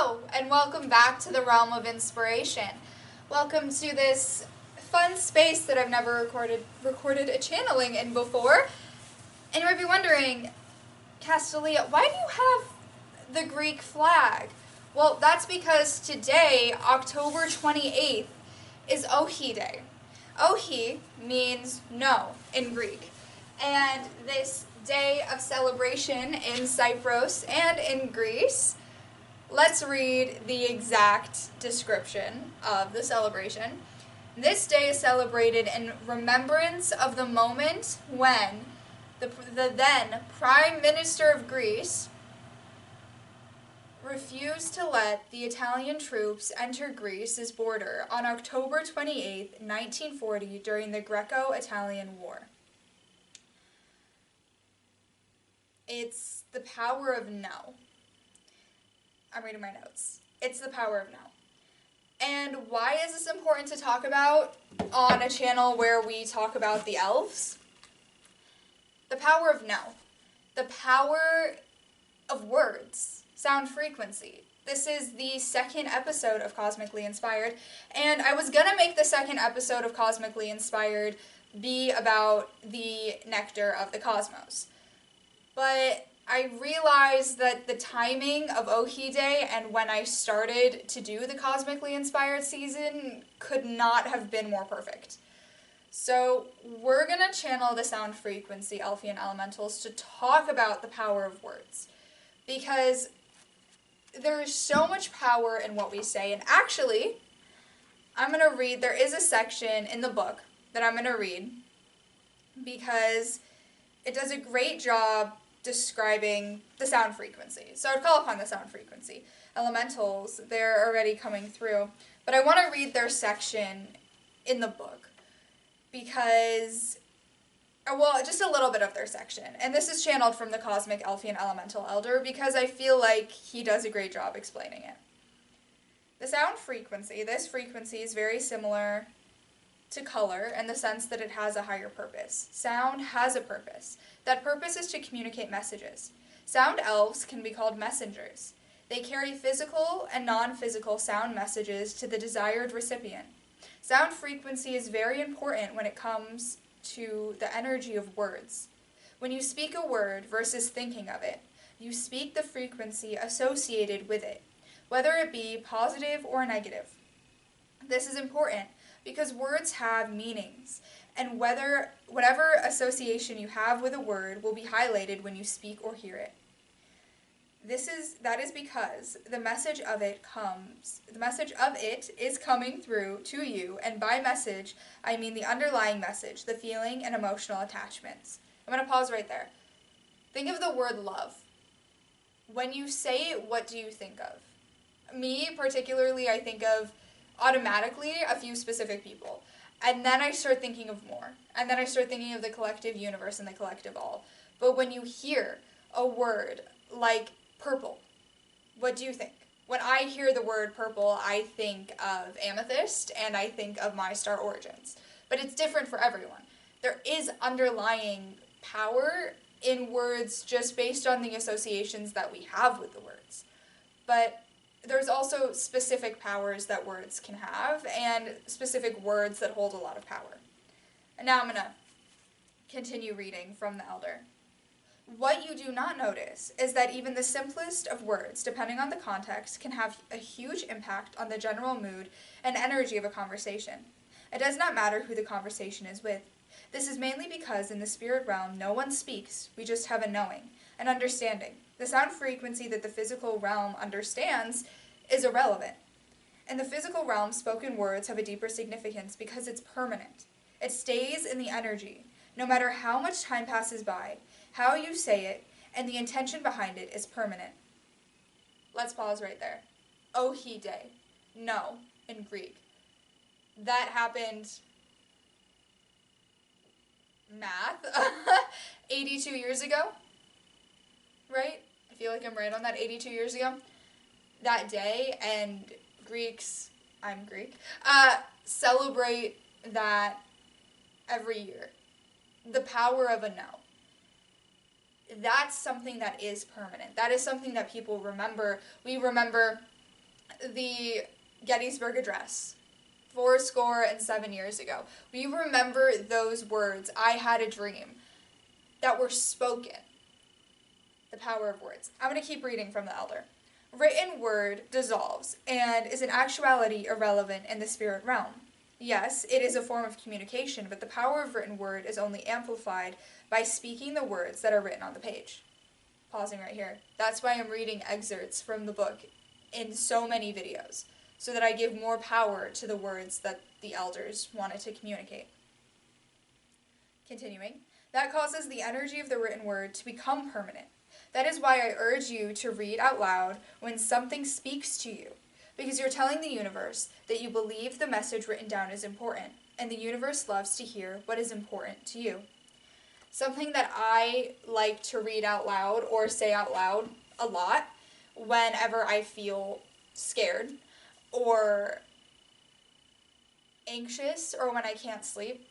Hello, and welcome back to the Realm of Inspiration. Welcome to this fun space that I've never recorded a channeling in before. And you might be wondering, Castalia, why do you have the Greek flag? Well, that's because today, October 28th, is Ohi Day. Ohi means no in Greek. And this day of celebration in Cyprus and in Greece, let's read the exact description of the celebration. This day is celebrated in remembrance of the moment when the then Prime Minister of Greece refused to let the Italian troops enter Greece's border on October 28, 1940, during the Greco-Italian War. It's the power of no. I'm reading my notes. It's the power of no. And why is this important to talk about on a channel where we talk about the elves? The power of no. The power of words. Sound frequency. This is the second episode of Cosmically Inspired, and I was gonna make the second episode of Cosmically Inspired be about the nectar of the cosmos. But I realized that the timing of Ohi Day and when I started to do the Cosmically Inspired season could not have been more perfect. So we're going to channel the sound frequency Elfian Elementals to talk about the power of words. Because there is so much power in what we say. And actually, I'm going to read, there is a section in the book that I'm going to read because it does a great job describing the sound frequency. So I'd call upon the sound frequency elementals. They're already coming through. But I want to read their section in the book because, well, just a little bit of their section. And this is channeled from the Cosmic Elfian Elemental Elder because I feel like he does a great job explaining it. The sound frequency, this frequency is very similar to color in the sense that it has a higher purpose. Sound has a purpose. That purpose is to communicate messages. Sound elves can be called messengers. They carry physical and non-physical sound messages to the desired recipient. Sound frequency is very important when it comes to the energy of words. When you speak a word versus thinking of it, you speak the frequency associated with it, whether it be positive or negative. This is important because words have meanings, and whatever association you have with a word will be highlighted when you speak or hear it. That is because the message of it is coming through to you, and by message, I mean the underlying message, the feeling and emotional attachments. I'm going to pause right there. Think of the word love. When you say it, what do you think of? Me, particularly, I think of automatically a few specific people. And then I start thinking of more. And then I start thinking of the collective universe and the collective all. But when you hear a word like purple, what do you think? When I hear the word purple, I think of amethyst and I think of my star origins. But it's different for everyone. There is underlying power in words just based on the associations that we have with the words. But there's also specific powers that words can have, and specific words that hold a lot of power. And now I'm going to continue reading from the Elder. What you do not notice is that even the simplest of words, depending on the context, can have a huge impact on the general mood and energy of a conversation. It does not matter who the conversation is with. This is mainly because in the spirit realm, no one speaks, we just have a knowing, an understanding. The sound frequency that the physical realm understands is irrelevant. In the physical realm, spoken words have a deeper significance because it's permanent. It stays in the energy, no matter how much time passes by. How you say it and the intention behind it is permanent. Let's pause right there. Ohi Day. No, in Greek. That happened, math, 82 years ago, right? I feel like I'm right on that, 82 years ago. That day, and Greeks, I'm Greek, celebrate that every year. The power of a no. That's something that is permanent. That is something that people remember. We remember the Gettysburg Address 7 years ago. We remember those words, I had a dream, that were spoken. The power of words. I'm going to keep reading from the Elder. Written word dissolves and is in actuality irrelevant in the spirit realm. Yes, it is a form of communication, but the power of written word is only amplified by speaking the words that are written on the page. Pausing right here. That's why I'm reading excerpts from the book in so many videos, so that I give more power to the words that the elders wanted to communicate. Continuing, that causes the energy of the written word to become permanent. That is why I urge you to read out loud when something speaks to you, because you're telling the universe that you believe the message written down is important, and the universe loves to hear what is important to you. Something that I like to read out loud or say out loud a lot whenever I feel scared or anxious or when I can't sleep,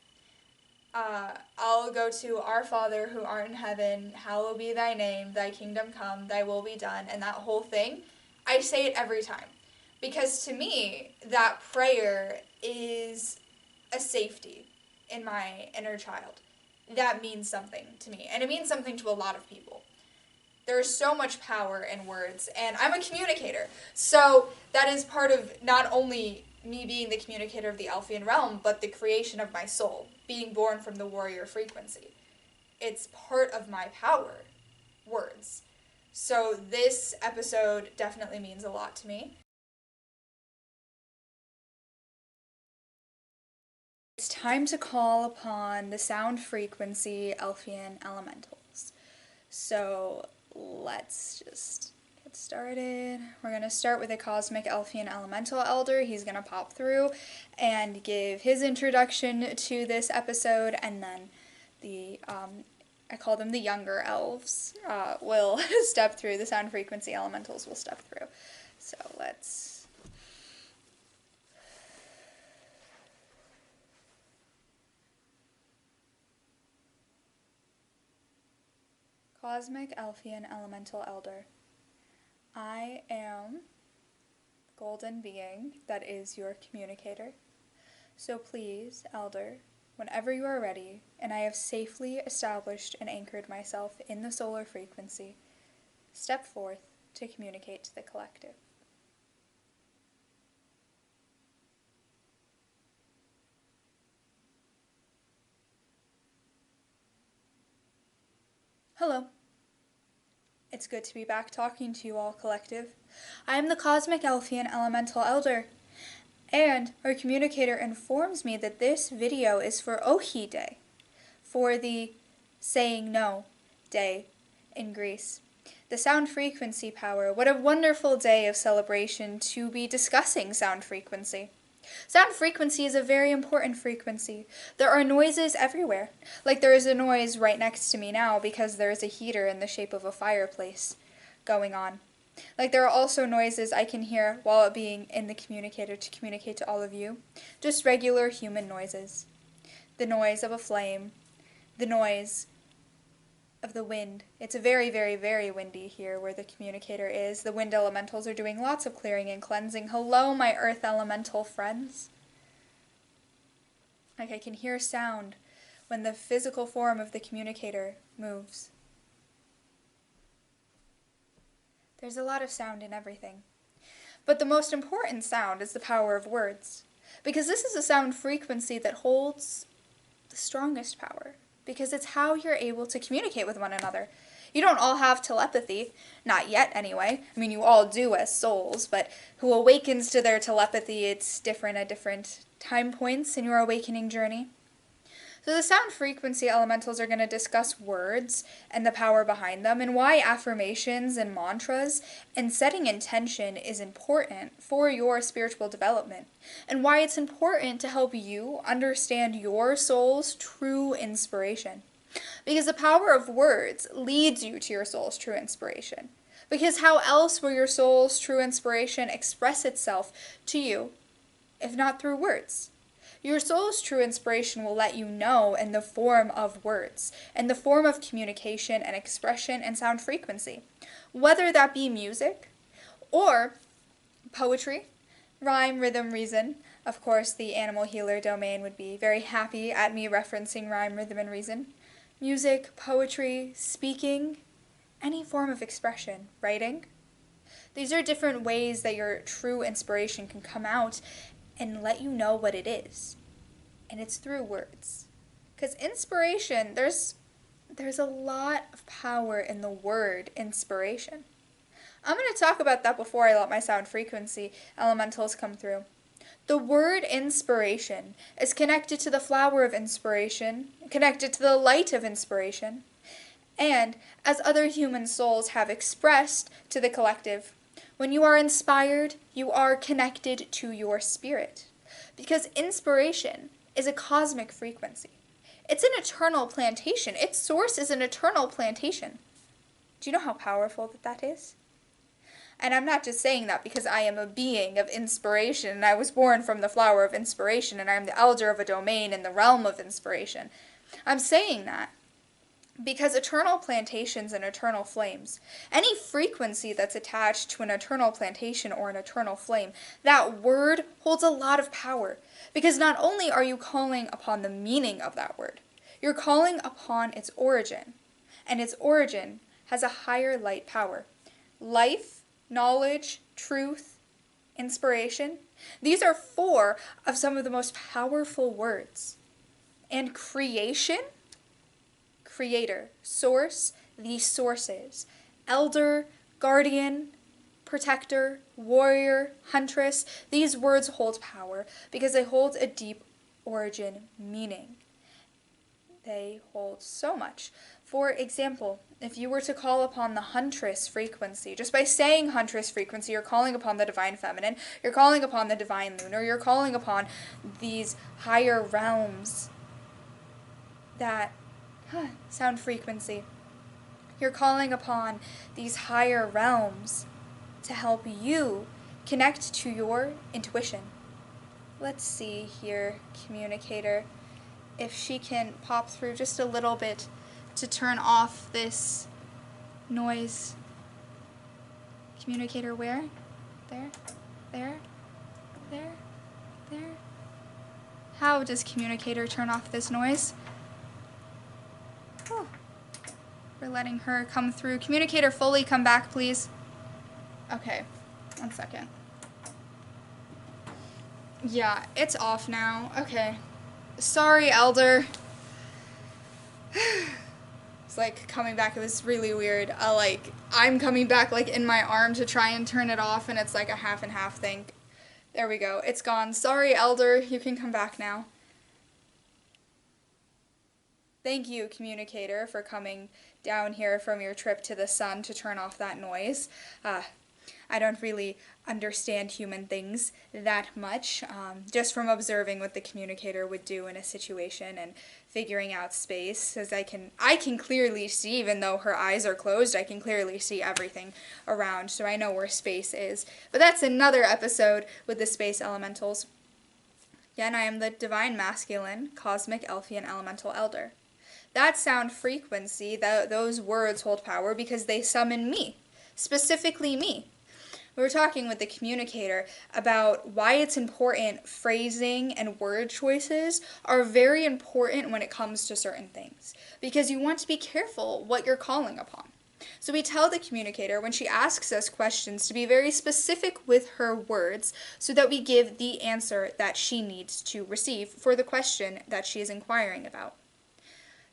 I'll go to Our Father who art in heaven, hallowed be thy name, thy kingdom come, thy will be done, and that whole thing, I say it every time. Because to me, that prayer is a safety in my inner child. That means something to me, and it means something to a lot of people. There's so much power in words, and I'm a communicator. So that is part of not only me being the communicator of the Elfian Realm, but the creation of my soul, being born from the warrior frequency. It's part of my power, words. So this episode definitely means a lot to me. It's time to call upon the sound frequency Elfian Elementals. So let's just get started. We're going to start with a Cosmic Elfian Elemental Elder. He's going to pop through and give his introduction to this episode, and then the, I call them the younger elves, will step through. The sound frequency elementals will step through. So let's... Cosmic Elfian Elemental Elder. I am golden being that is your communicator. So please, Elder, whenever you are ready, and I have safely established and anchored myself in the solar frequency, step forth to communicate to the collective. Hello. It's good to be back talking to you all, collective. I am the Cosmic Elfian Elemental Elder, and our communicator informs me that this video is for Ohi Day, for the Saying No Day in Greece. The sound frequency power. What a wonderful day of celebration to be discussing sound frequency. Sound frequency is a very important frequency. There are noises everywhere. Like there is a noise right next to me now because there is a heater in the shape of a fireplace going on. Like there are also noises I can hear while being in the communicator to communicate to all of you. Just regular human noises. The noise of a flame. The noise of the wind. It's very, very, very windy here where the communicator is. The wind elementals are doing lots of clearing and cleansing. Hello, my earth elemental friends. Like I can hear sound when the physical form of the communicator moves. There's a lot of sound in everything. But the most important sound is the power of words. Because this is a sound frequency that holds the strongest power. Because it's how you're able to communicate with one another. You don't all have telepathy, not yet anyway. I mean, you all do as souls, but who awakens to their telepathy, it's different at different time points in your awakening journey. So the sound frequency elementals are going to discuss words and the power behind them and why affirmations and mantras and setting intention is important for your spiritual development and why it's important to help you understand your soul's true inspiration. Because the power of words leads you to your soul's true inspiration. Because how else will your soul's true inspiration express itself to you if not through words? Your soul's true inspiration will let you know in the form of words, in the form of communication and expression and sound frequency, whether that be music or Poetry, rhyme, rhythm, reason. Of course, the animal healer domain would be very happy at me referencing rhyme, rhythm, and reason. Music, poetry, speaking, any form of expression, writing. These are different ways that your true inspiration can come out and let you know what it is. And it's through words. Because inspiration, there's a lot of power in the word inspiration. I'm going to talk about that before I let my sound frequency elementals come through. The word inspiration is connected to the flower of inspiration, connected to the light of inspiration, and as other human souls have expressed to the collective, when you are inspired, you are connected to your spirit. Because inspiration is a cosmic frequency. It's an eternal plantation. Its source is an eternal plantation. Do you know how powerful that is? And I'm not just saying that because I am a being of inspiration and I was born from the flower of inspiration and I am the elder of a domain in the realm of inspiration. I'm saying that because eternal plantations and eternal flames, any frequency that's attached to an eternal plantation or an eternal flame, that word holds a lot of power. Because not only are you calling upon the meaning of that word, you're calling upon its origin. And its origin has a higher light power. Life, knowledge, truth, inspiration. These are 4 of some of the most powerful words. And creation, creator, source, the sources, elder, guardian, protector, warrior, huntress. These words hold power because they hold a deep origin meaning. They hold so much. For example, if you were to call upon the huntress frequency, just by saying huntress frequency, you're calling upon the divine feminine, you're calling upon the divine lunar, you're calling upon these higher realms that sound frequency. You're calling upon these higher realms to help you connect to your intuition. Let's see here, communicator, if she can pop through just a little bit to turn off this noise. Communicator where? There? There? There? There? How does communicator turn off this noise? Oh, we're letting her come through. Communicator fully come back, please. Okay, 1 second. Yeah, it's off now. Okay. Sorry, Elder. It's like coming back, it was really weird. I'm coming back like in my arm to try and turn it off, and it's like a half and half thing. There we go. It's gone. Sorry, Elder. You can come back now. Thank you, communicator, for coming down here from your trip to the sun to turn off that noise. I don't really understand human things that much, just from observing what the communicator would do in a situation and figuring out space, as I can clearly see, even though her eyes are closed, I can clearly see everything around, so I know where space is. But that's another episode with the space elementals. Again, I am the divine masculine, Cosmic Elfian Elemental Elder. That sound frequency, those words hold power because they summon me, specifically me. We were talking with the communicator about why it's important. Phrasing and word choices are very important when it comes to certain things, because you want to be careful what you're calling upon. So we tell the communicator when she asks us questions to be very specific with her words so that we give the answer that she needs to receive for the question that she is inquiring about.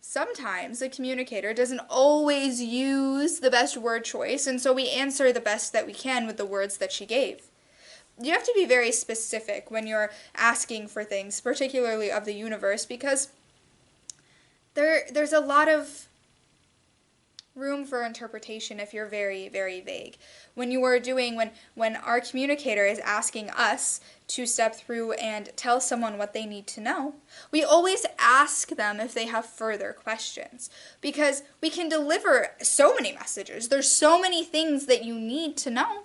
Sometimes the communicator doesn't always use the best word choice, and so we answer the best that we can with the words that she gave. You have to be very specific when you're asking for things, particularly of the universe, because there's a lot of room for interpretation if you're very, very vague. When our communicator is asking us to step through and tell someone what they need to know, we always ask them if they have further questions, because we can deliver so many messages. There's so many things that you need to know.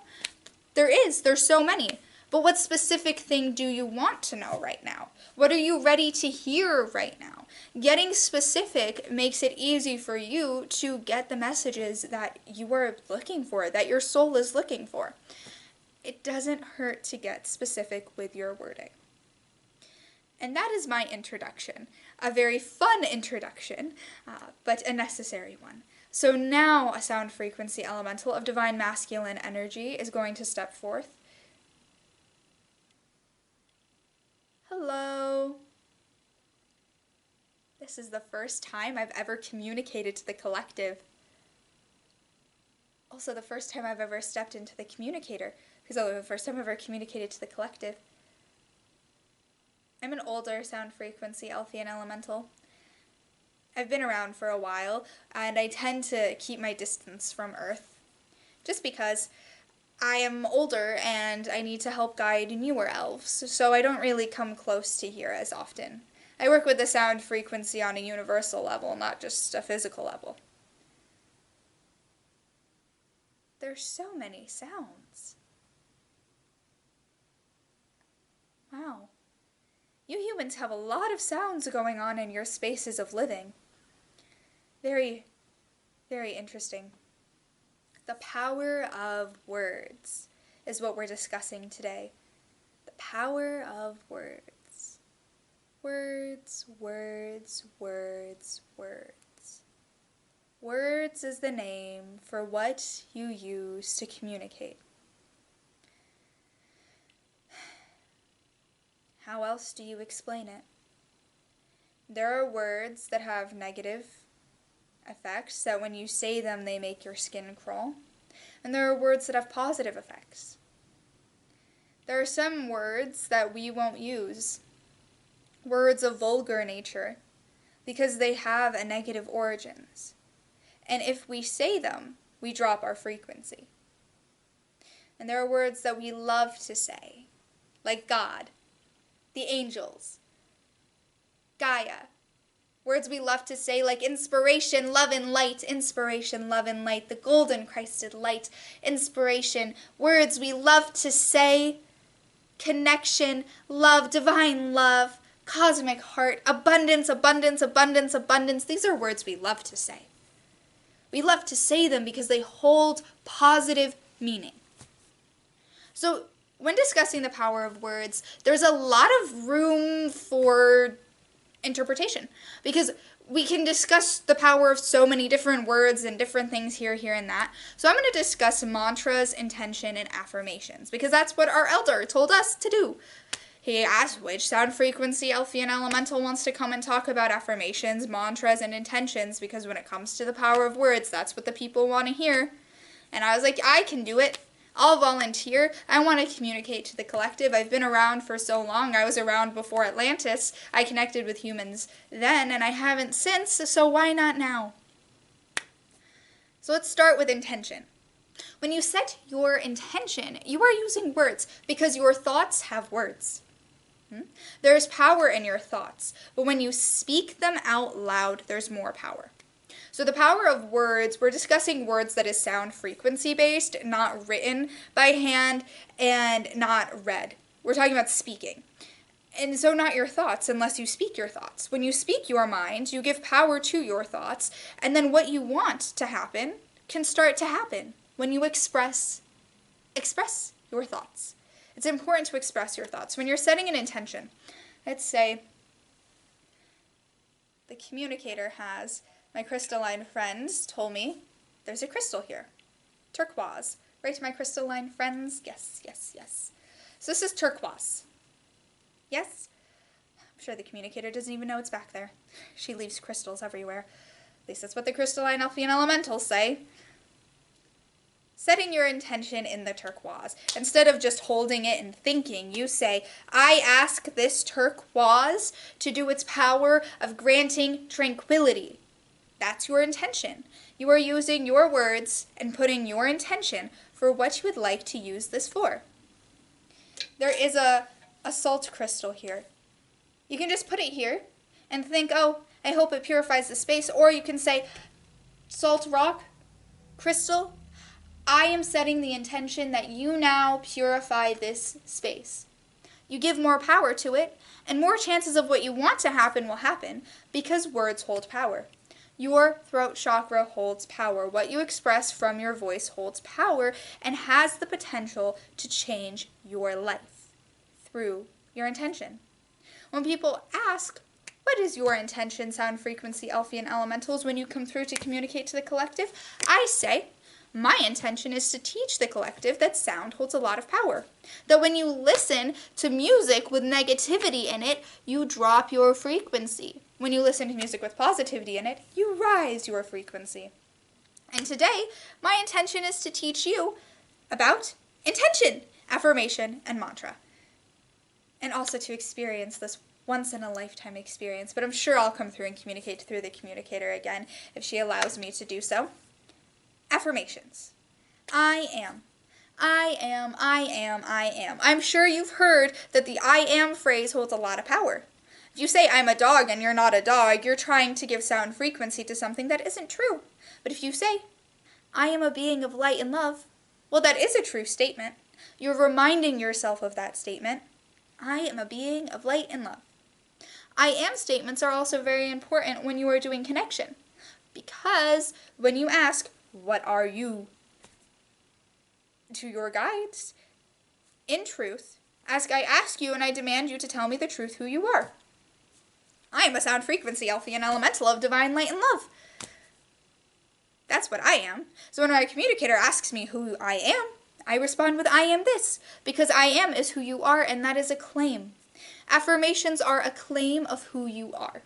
There's so many. But what specific thing do you want to know right now? What are you ready to hear right now? Getting specific makes it easy for you to get the messages that you are looking for, that your soul is looking for. it doesn't hurt to get specific with your wording. And that is my introduction. A very fun introduction, but a necessary one. So now a sound frequency elemental of divine masculine energy is going to step forth. Hello. This is the first time I've ever communicated to the collective. Also the first time I've ever stepped into the communicator, because the first time I've ever communicated to the collective. I'm an older sound frequency Elfian Elemental. I've been around for a while, and I tend to keep my distance from Earth, just because I am older and I need to help guide newer elves, so I don't really come close to here as often. I work with the sound frequency on a universal level, not just a physical level. There's so many sounds. Wow. You humans have a lot of sounds going on in your spaces of living. Very, very interesting. The power of words is what we're discussing today. The power of words. Words, words, words, words. Words is the name for what you use to communicate. How else do you explain it? There are words that have negative effects, that when you say them, they make your skin crawl. And there are words that have positive effects. There are some words that we won't use, words of vulgar nature, because they have a negative origins. And if we say them, we drop our frequency. And there are words that we love to say, like God, the angels, Gaia. Words we love to say like inspiration, love and light, the golden Christed light, inspiration. Words we love to say, connection, love, divine love, cosmic heart, abundance, abundance, abundance, abundance. These are words we love to say. We love to say them because they hold positive meaning. So when discussing the power of words, there's a lot of room for interpretation, because we can discuss the power of so many different words and different things here, and that. So I'm going to discuss mantras, intention, and affirmations, because that's what our elder told us to do. He asked which sound frequency Elfian Elemental wants to come and talk about affirmations, mantras, and intentions, because when it comes to the power of words, that's what the people want to hear. And I was like, I can do it. I'll volunteer. I want to communicate to the collective. I've been around for so long. I was around before Atlantis. I connected with humans then, and I haven't since, so why not now? So let's start with intention. When you set your intention, you are using words, because your thoughts have words. There's power in your thoughts, but when you speak them out loud, there's more power. So the power of words, we're discussing words that is sound frequency based, not written by hand and not read. We're talking about speaking. And so not your thoughts unless you speak your thoughts. When you speak your mind, you give power to your thoughts, and then what you want to happen can start to happen when you express your thoughts. It's important to express your thoughts. When you're setting an intention, let's say the communicator has, my crystalline friends told me, there's a crystal here. Turquoise. Right, my crystalline friends? Yes, yes, yes. So this is turquoise. Yes? I'm sure the communicator doesn't even know it's back there. She leaves crystals everywhere. At least that's what the crystalline Elfian Elementals say. Setting your intention in the turquoise. Instead of just holding it and thinking, you say, I ask this turquoise to do its power of granting tranquility. That's your intention. You are using your words and putting your intention for what you would like to use this for. There is a salt crystal here. You can just put it here and think, oh, I hope it purifies the space. Or you can say, salt rock, crystal, I am setting the intention that you now purify this space. You give more power to it, and more chances of what you want to happen will happen, because words hold power. Your throat chakra holds power. What you express from your voice holds power and has the potential to change your life through your intention. When people ask, what is your intention, sound frequency, Elfian Elementals, when you come through to communicate to the collective? I say, my intention is to teach the collective that sound holds a lot of power. That when you listen to music with negativity in it, you drop your frequency. When you listen to music with positivity in it, you rise your frequency. And today, my intention is to teach you about intention, affirmation, and mantra. And also to experience this once-in-a-lifetime experience. But I'm sure I'll come through and communicate through the communicator again if she allows me to do so. Affirmations. I am. I am, I am, I am. I'm sure you've heard that the I am phrase holds a lot of power. If you say I'm a dog and you're not a dog, you're trying to give sound frequency to something that isn't true. But if you say, I am a being of light and love, well, that is a true statement. You're reminding yourself of that statement. I am a being of light and love. I am statements are also very important when you are doing connection. Because when you ask, what are you? To your guides, in truth, I ask you and I demand you to tell me the truth who you are. I am a sound frequency Elfian Elemental of divine light and love. That's what I am. So when my communicator asks me who I am, I respond with I am this, because I am is who you are, and that is a claim. Affirmations are a claim of who you are.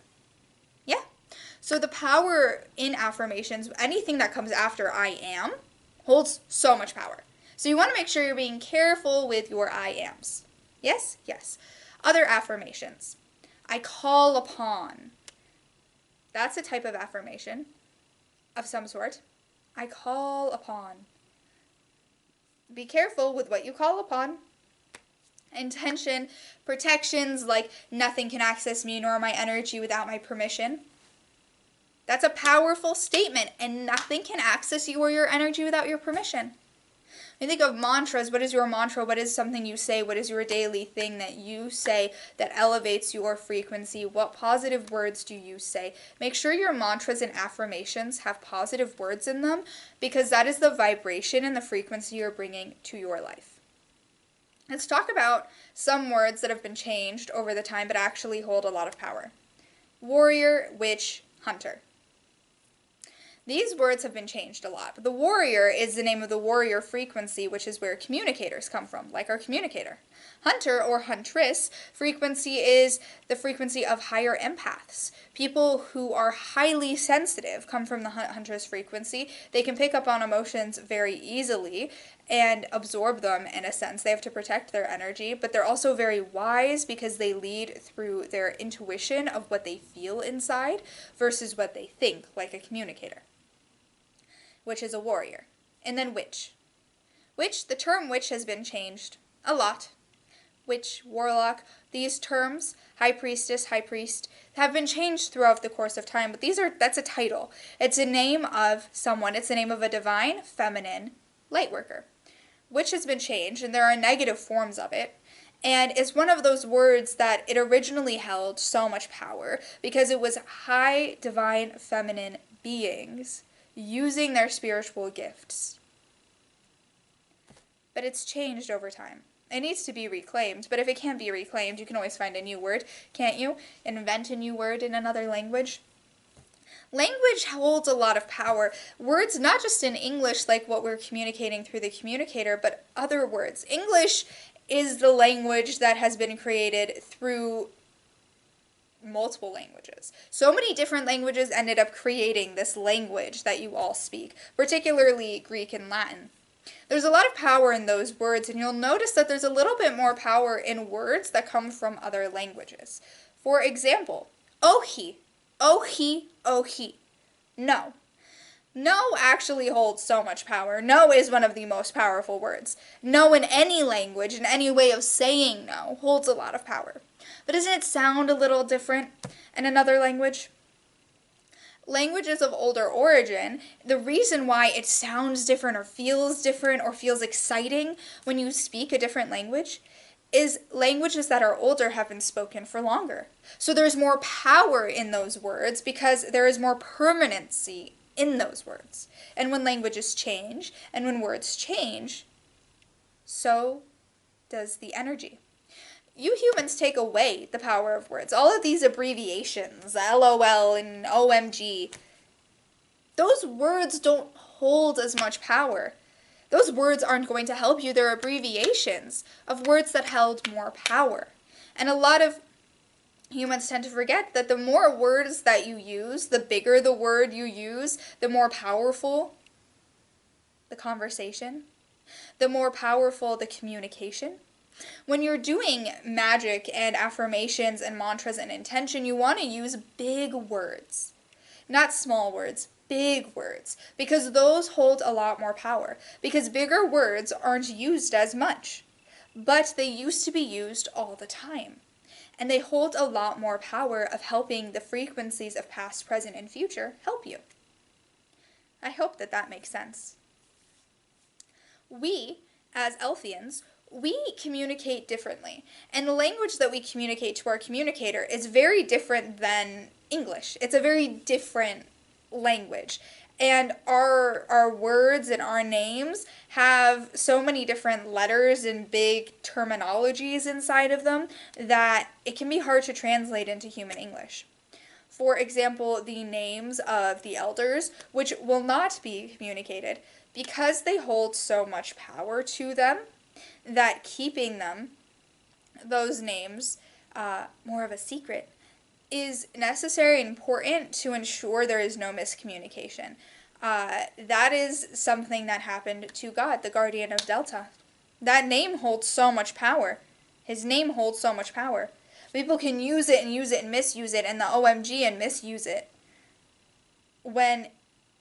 Yeah? So the power in affirmations, anything that comes after I am, holds so much power. So you want to make sure you're being careful with your I ams. Yes? Yes. Other affirmations. I call upon. That's a type of affirmation of some sort. I call upon. Be careful with what you call upon. Intention, protections like nothing can access me nor my energy without my permission. That's a powerful statement, and nothing can access you or your energy without your permission. When you think of mantras, what is your mantra? What is something you say? What is your daily thing that you say that elevates your frequency? What positive words do you say? Make sure your mantras and affirmations have positive words in them, because that is the vibration and the frequency you're bringing to your life. Let's talk about some words that have been changed over the time but actually hold a lot of power. Warrior, witch, hunter. These words have been changed a lot, but the warrior is the name of the warrior frequency, which is where communicators come from, like our communicator. Hunter or huntress frequency is the frequency of higher empaths. People who are highly sensitive come from the huntress frequency. They can pick up on emotions very easily and absorb them in a sense. They have to protect their energy, but they're also very wise because they lead through their intuition of what they feel inside versus what they think, like a communicator, which is a warrior. And then witch. Witch, the term witch has been changed a lot. Witch, warlock, these terms, high priestess, high priest, have been changed throughout the course of time, but that's a title. It's a name of someone. It's the name of a divine, feminine light worker. Witch has been changed, and there are negative forms of it. And it's one of those words that it originally held so much power because it was high, divine, feminine beings using their spiritual gifts. But it's changed over time. It needs to be reclaimed, but if it can't be reclaimed, you can always find a new word, can't you? Invent a new word in another language. Language holds a lot of power. Words, not just in English, like what we're communicating through the communicator, but other words. English is the language that has been created through multiple languages. So many different languages ended up creating this language that you all speak, particularly Greek and Latin. There's a lot of power in those words, and you'll notice that there's a little bit more power in words that come from other languages. For example, ohi, ohi, ohi. No. No actually holds so much power. No is one of the most powerful words. No in any language, in any way of saying no, holds a lot of power. But doesn't it sound a little different in another language? Languages of older origin, the reason why it sounds different or feels exciting when you speak a different language is languages that are older have been spoken for longer. So there's more power in those words because there is more permanency in those words. And when languages change, and when words change, so does the energy. You humans take away the power of words. All of these abbreviations, LOL and OMG, those words don't hold as much power. Those words aren't going to help you. They're abbreviations of words that held more power. And a lot of humans tend to forget that the more words that you use, the bigger the word you use, the more powerful the conversation, the more powerful the communication. When you're doing magic and affirmations and mantras and intention, you want to use big words, not small words, big words, because those hold a lot more power, because bigger words aren't used as much, but they used to be used all the time, and they hold a lot more power of helping the frequencies of past, present, and future help you. I hope that that makes sense. We, as Elfians, we communicate differently, and the language that we communicate to our communicator is very different than English. It's a very different language, and our words and our names have so many different letters and big terminologies inside of them that it can be hard to translate into human English. For example, the names of the elders, which will not be communicated because they hold so much power to them, that keeping them, those names, more of a secret, is necessary and important to ensure there is no miscommunication. That is something that happened to God, the guardian of Delta. That name holds so much power. His name holds so much power. People can use it and misuse it, and the OMG and misuse it, when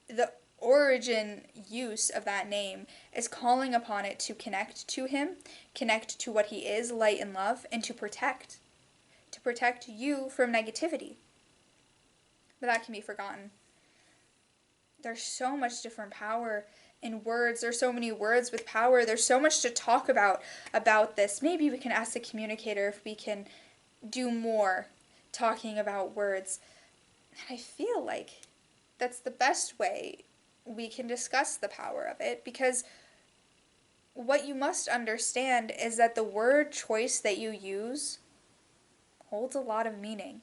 the origin use of that name is calling upon it to connect to him, connect to what he is, light and love, and to protect you from negativity. But that can be forgotten. There's so much different power in words. There's so many words with power. There's so much to talk about this. Maybe we can ask the communicator if we can do more talking about words. And I feel like that's the best way we can discuss the power of it, because what you must understand is that the word choice that you use holds a lot of meaning.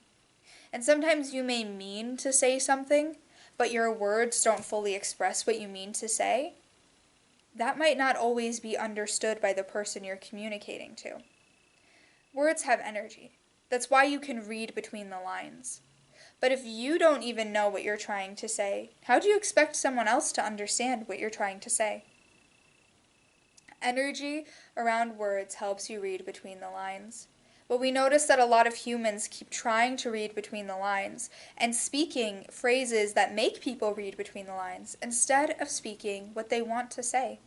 And sometimes you may mean to say something, but your words don't fully express what you mean to say. That might not always be understood by the person you're communicating to. Words have energy. That's why you can read between the lines. But if you don't even know what you're trying to say, how do you expect someone else to understand what you're trying to say? Energy around words helps you read between the lines. But we notice that a lot of humans keep trying to read between the lines and speaking phrases that make people read between the lines instead of speaking what they want to say.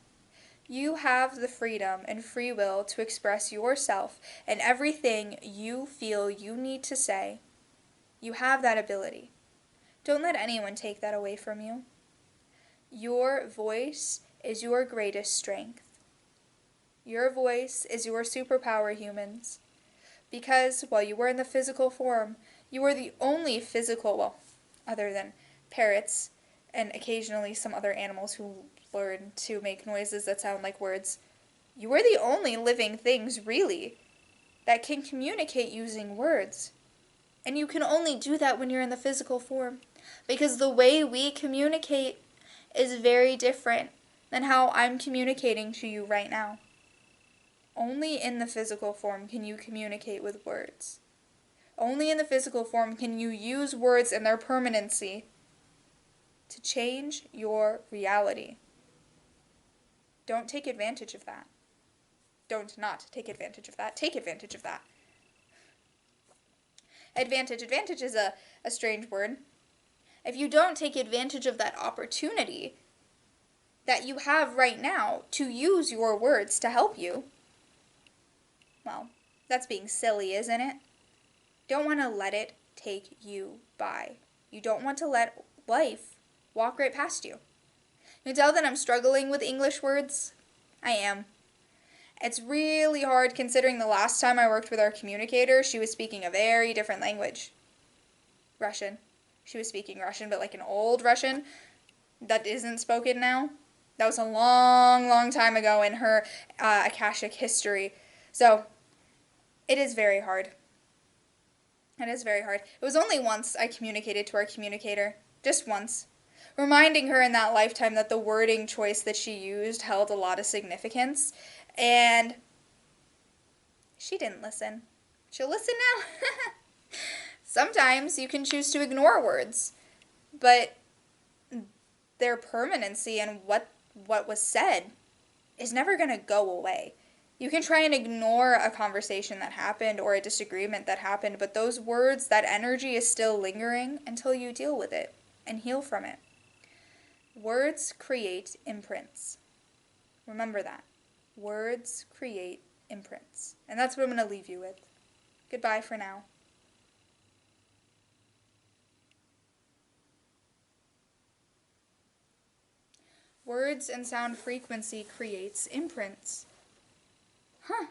You have the freedom and free will to express yourself and everything you feel you need to say. You have that ability. Don't let anyone take that away from you. Your voice is your greatest strength. Your voice is your superpower, humans. Because while you were in the physical form, you were the only physical, well, other than parrots and occasionally some other animals who learn to make noises that sound like words, you were the only living things, really, that can communicate using words. And you can only do that when you're in the physical form, because the way we communicate is very different than how I'm communicating to you right now. Only in the physical form can you communicate with words. Only in the physical form can you use words and their permanency to change your reality. Don't take advantage of that. Don't not take advantage of that. Take advantage of that. Advantage. Advantage is a strange word. If you don't take advantage of that opportunity that you have right now to use your words to help you, well, that's being silly, isn't it? Don't want to let it take you by. You don't want to let life walk right past you. You can tell that I'm struggling with English words. I am. It's really hard considering the last time I worked with our communicator, she was speaking a very different language. Russian. She was speaking Russian, but like an old Russian that isn't spoken now. That was a long, long time ago in her Akashic history. So it is very hard. It is very hard. It was only once I communicated to our communicator. Just once. Reminding her in that lifetime that the wording choice that she used held a lot of significance. And she didn't listen. She'll listen now. Sometimes you can choose to ignore words, but their permanency and what was said is never going to go away. You can try and ignore a conversation that happened or a disagreement that happened, but those words, that energy is still lingering until you deal with it and heal from it. Words create imprints. Remember that. Words create imprints. And that's what I'm going to leave you with. Goodbye for now. Words and sound frequency creates imprints. Huh.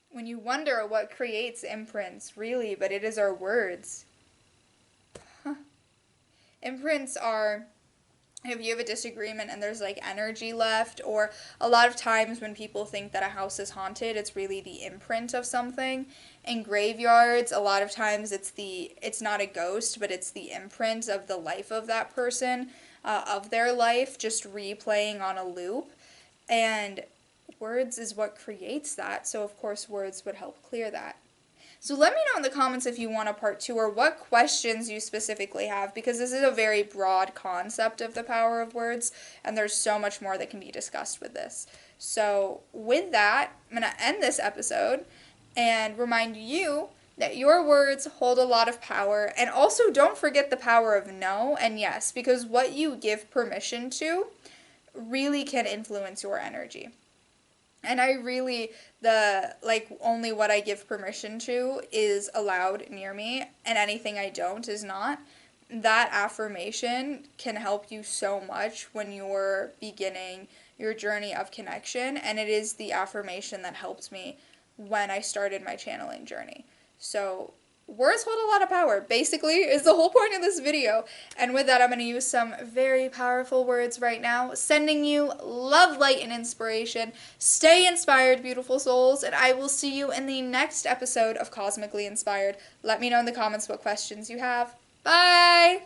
When you wonder what creates imprints, really, but it is our words. Huh. Imprints are, if you have a disagreement and there's like energy left, or a lot of times when people think that a house is haunted, it's really the imprint of something. In graveyards, a lot of times it's not a ghost, but it's the imprint of the life of that person, of their life, just replaying on a loop. And words is what creates that, so of course words would help clear that. So let me know in the comments if you want a part 2 or what questions you specifically have, because this is a very broad concept of the power of words, and there's so much more that can be discussed with this. So with that, I'm going to end this episode and remind you that your words hold a lot of power, and also don't forget the power of no and yes, because what you give permission to really can influence your energy. And I really, only what I give permission to is allowed near me, and anything I don't is not. That affirmation can help you so much when you're beginning your journey of connection, and it is the affirmation that helped me when I started my channeling journey. So words hold a lot of power, basically, is the whole point of this video. And with that, I'm going to use some very powerful words right now, sending you love, light, and inspiration. Stay inspired, beautiful souls, and I will see you in the next episode of Cosmically Inspired. Let me know in the comments what questions you have. Bye!